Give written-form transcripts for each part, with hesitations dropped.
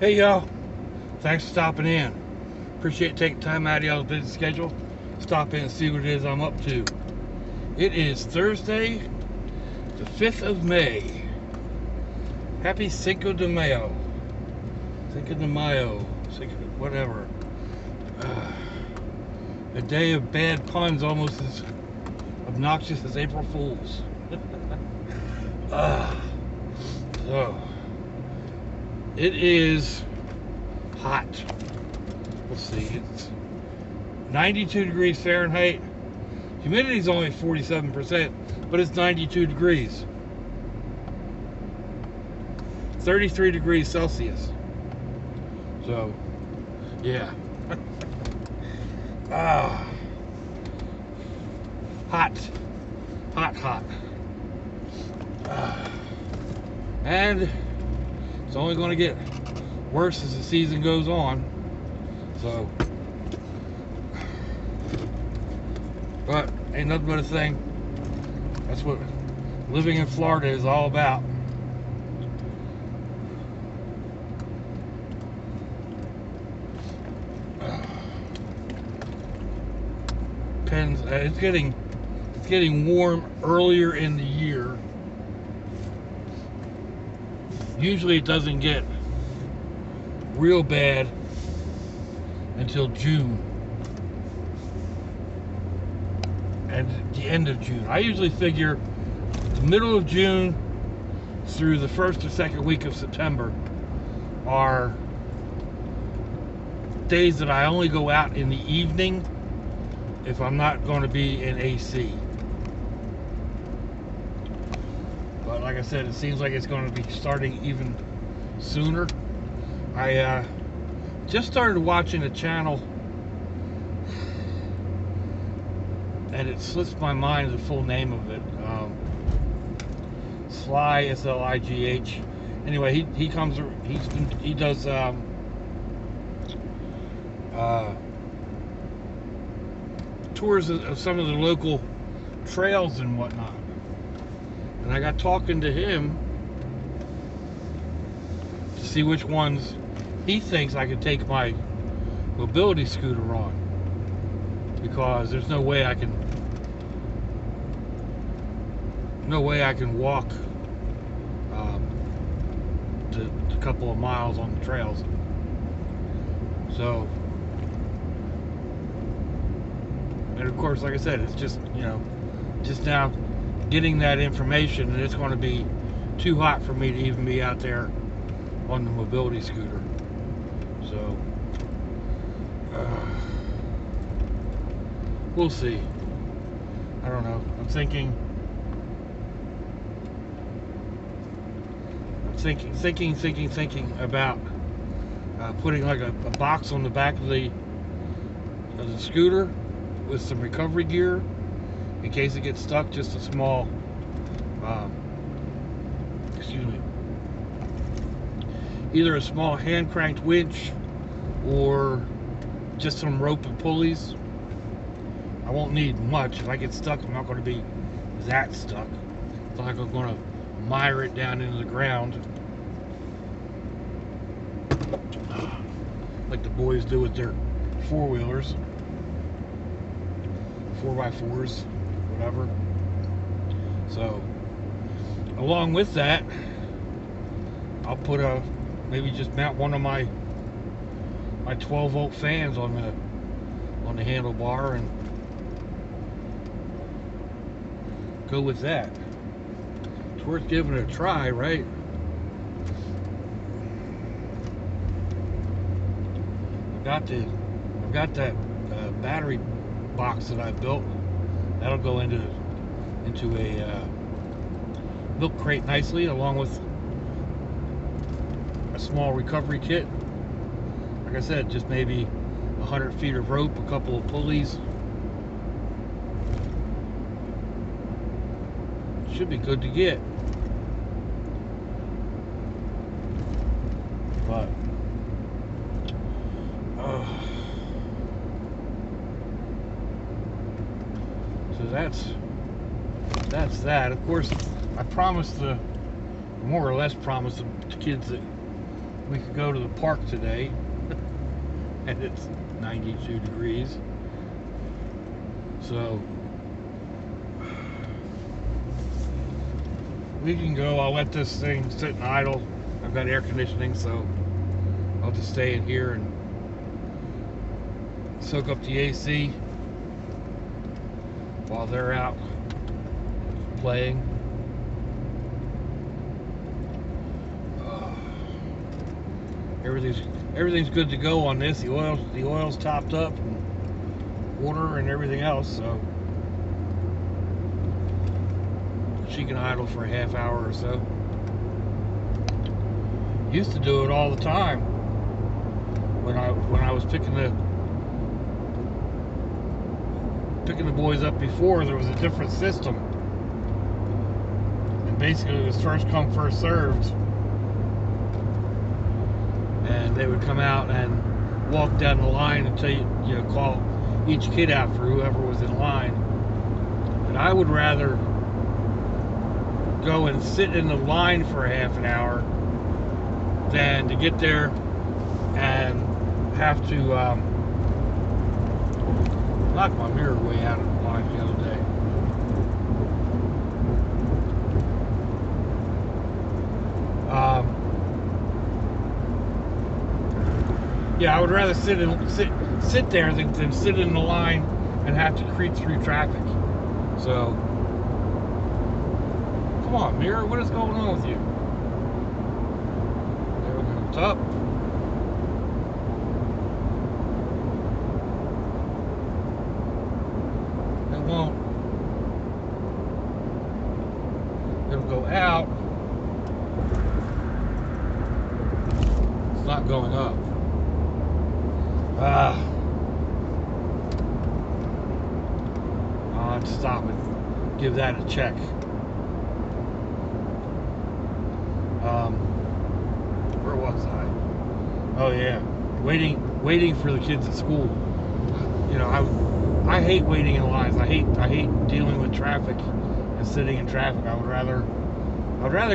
Hey y'all, thanks for stopping in. Appreciate taking time out of y'all's busy schedule. Stop in and see what it is I'm up to. It is Thursday, the 5th of May. Happy Cinco de Mayo. Cinco de Mayo. Whatever. A day of bad puns almost as obnoxious as April Fool's. So, it is hot. Let's see, it's 92 degrees Fahrenheit. Humidity is only 47%, but it's 92 degrees. 33 degrees Celsius. So, yeah. Hot. Hot. And it's only going to get worse as the season goes on. So, but ain't nothing but a thing. That's what living in Florida is all about. It's getting warm earlier in the year. Usually it doesn't get real bad until June and the end of June. I usually figure the middle of June through the first or second week of September are days that I only go out in the evening if I'm not going to be in AC. But like I said, it seems like it's going to be starting even sooner. I just started watching a channel, and it slips my mind the full name of it. Sly, S-L-I-G-H. Anyway, he does tours of some of the local trails and whatnot. And I got talking to him to see which ones he thinks I could take my mobility scooter on, because there's no way I can walk to a couple of miles on the trails. So, and of course, like I said, it's just now getting that information, and it's going to be too hot for me to even be out there on the mobility scooter. So we'll see. I don't know. I'm thinking about putting like a box on the back of the scooter with some recovery gear in case it gets stuck. Just a small either a small hand cranked winch or just some rope and pulleys. I won't need much. If I get stuck, I'm not going to be that stuck. It's not like I'm going to mire it down into the ground like the boys do with their four-wheelers, 4x4s, whatever. So, along with that, I'll put maybe just mount one of my 12-volt fans on the handlebar and go with that. It's worth giving it a try, right? I've got that battery box that I built. That'll go into a milk crate nicely, along with a small recovery kit. Like I said, just maybe 100 feet of rope, a couple of pulleys. Should be good to get. But so that's that. Of course, I promised more or less promised the kids that we could go to the park today, and it's 92 degrees. So we can go. I'll let this thing sit and idle. I've got air conditioning, so I'll just stay in here and soak up the AC while they're out playing. Everything's good to go on this. The oil's topped up, and water and everything else, so she can idle for a half hour or so. Used to do it all the time when I was picking the boys up before. There was a different system, and basically it was first come, first served. And they would come out and walk down the line until you call each kid out for whoever was in line. And I would rather go and sit in the line for a half an hour than to get there and have to knock my mirror way out of the line the other day. Yeah, I would rather sit there than sit in the line and have to creep through traffic. So, come on, mirror, what is going on with you? There we go, it's up. It won't. It'll go out. It's not going up. I'll have to stop and give that a check. Where was I? Oh yeah, waiting for the kids at school. You know, I hate waiting in lines. I hate dealing with traffic and sitting in traffic. I'd rather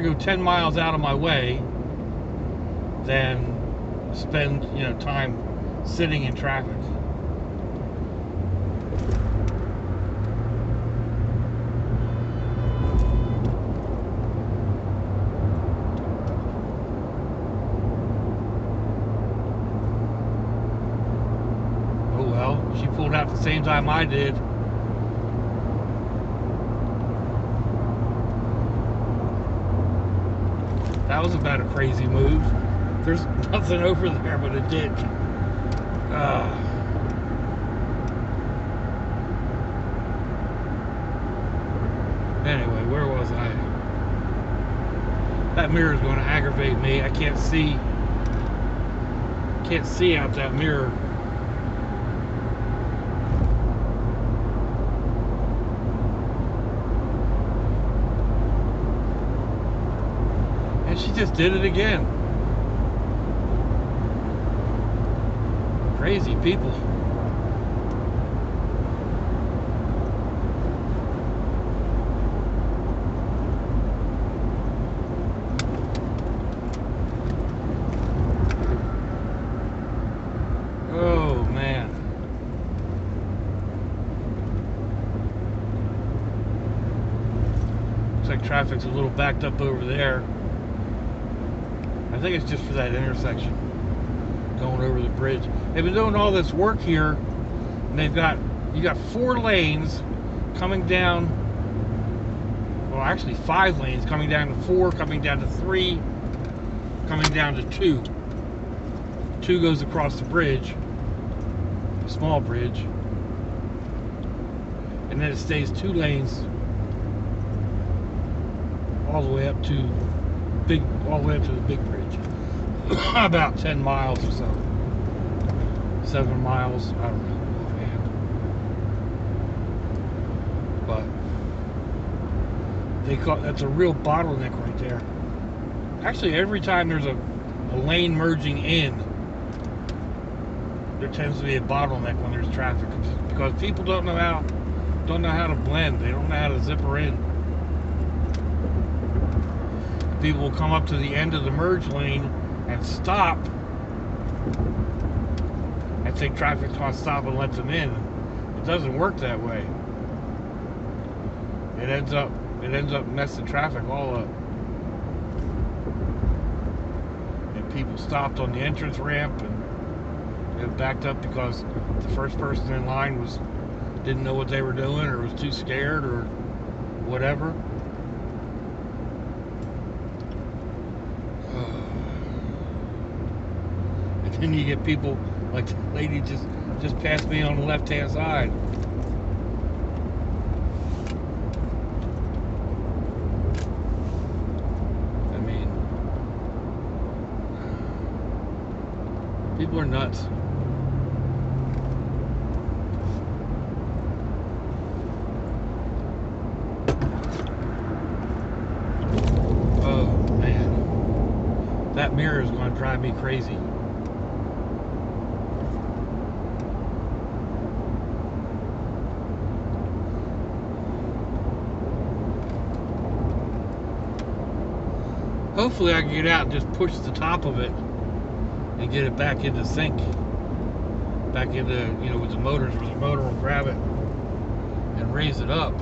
go 10 miles out of my way than spend time sitting in traffic. Oh well, she pulled out the same time I did. That was about a crazy move. There's nothing over there but a ditch. Anyway, where was I? That mirror is going to aggravate me. I can't see out that mirror. And she just did it again. Crazy people. Oh man. Looks like traffic's a little backed up over there. I think it's just for that intersection going over the bridge. They've been doing all this work here, and you got 4 lanes coming down. Well, actually 5 lanes coming down to 4, coming down to 3, coming down to 2. 2 goes across the bridge, a small bridge, and then it stays 2 lanes all the way up to the big bridge. About 10 miles or so. 7 miles, I don't know offhand. But that's a real bottleneck right there. Actually, every time there's a lane merging in, there tends to be a bottleneck when there's traffic, because people don't know how to blend. They don't know how to zipper in. People will come up to the end of the merge lane and can't stop and think traffic's going to stop and let them in. It doesn't work that way. It ends up messing traffic all up. And people stopped on the entrance ramp and backed up because the first person in line didn't know what they were doing, or was too scared, or whatever. And then you get people like the lady just passed me on the left-hand side. I mean, people are nuts. Oh man, that mirror is going to drive me crazy. Hopefully I can get out and just push the top of it and get it back into sync. Back into, you know, with the motors, where the motor will grab it and raise it up.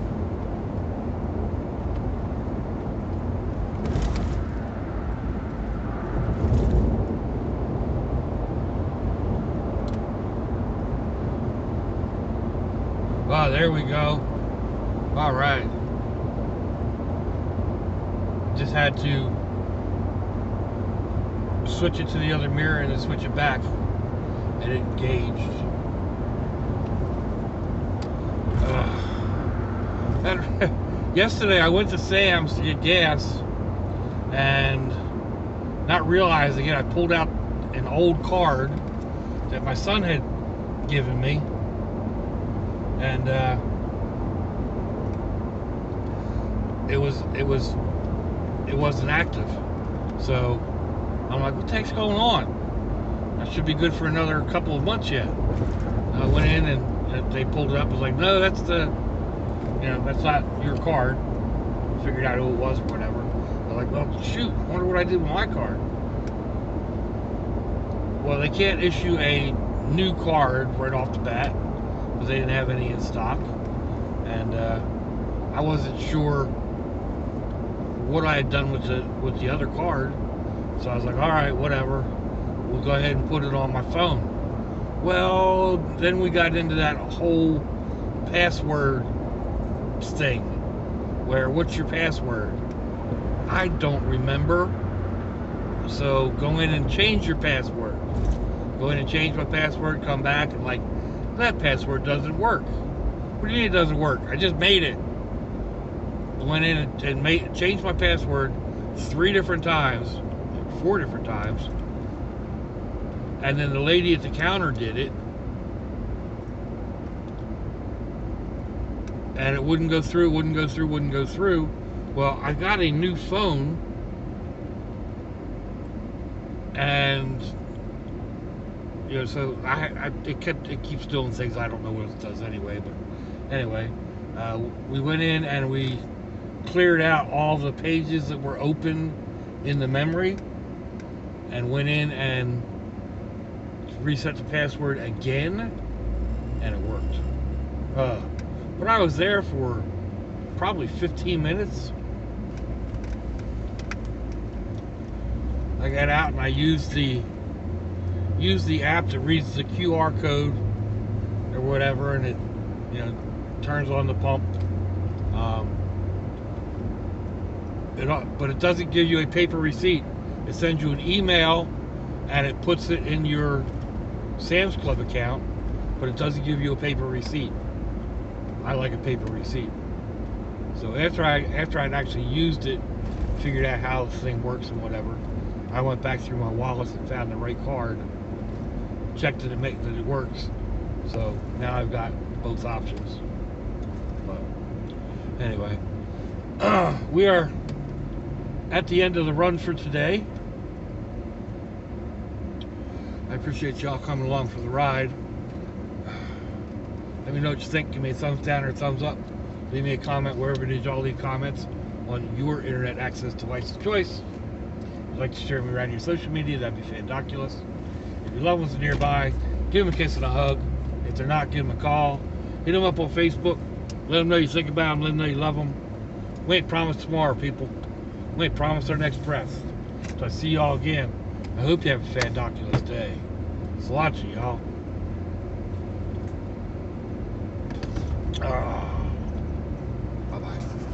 Ah, there we go. All right. Just had to switch it to the other mirror and then switch it back, and it engaged. Yesterday I went to Sam's to get gas, and not realizing it, I pulled out an old card that my son had given me, and it wasn't active. So I'm like, what the heck's going on? That should be good for another couple of months yet. I went in and they pulled it up. I was like, no, that's that's not your card. Figured out who it was or whatever. They're like, well, shoot, I wonder what I did with my card. Well, they can't issue a new card right off the bat because they didn't have any in stock. And I wasn't sure what I had done with the other card. So I was like, all right, whatever. We'll go ahead and put it on my phone. Well, then we got into that whole password thing. Where, what's your password? I don't remember. So go in and change your password. Go in and change my password, come back, and like, that password doesn't work. What do you mean it doesn't work? I just made it. Went in and changed my password 3 different times. 4 different times, and then the lady at the counter did it, and it wouldn't go through. Well, I got a new phone, and so it keeps doing things I don't know what it does anyway. But anyway, we went in and we cleared out all the pages that were open in the memory, and went in and reset the password again, and it worked. But I was there for probably 15 minutes. I got out and I used the app that reads the QR code or whatever, and it turns on the pump. But it doesn't give you a paper receipt. It sends you an email and it puts it in your Sam's Club account, but it doesn't give you a paper receipt. I like a paper receipt. So after I'd actually used it, figured out how the thing works and whatever, I went back through my wallet and found the right card, checked that it works. So now I've got both options. But anyway, we are at the end of the run for today. I appreciate y'all coming along for the ride. Let me know what you think. Give me a thumbs down or a thumbs up. Leave me a comment wherever it is y'all leave comments on your internet access device of choice. As like to share me around your social media, that'd be fandoculous. If your loved ones are nearby, give them a kiss and a hug. If they're not, give them a call. Hit them up on Facebook. Let them know you think about them. Let them know you love them. We ain't promised tomorrow, people. We ain't promised our next breath. So I see y'all again. I hope you have a fandoculous day. Salachi, y'all. Bye-bye.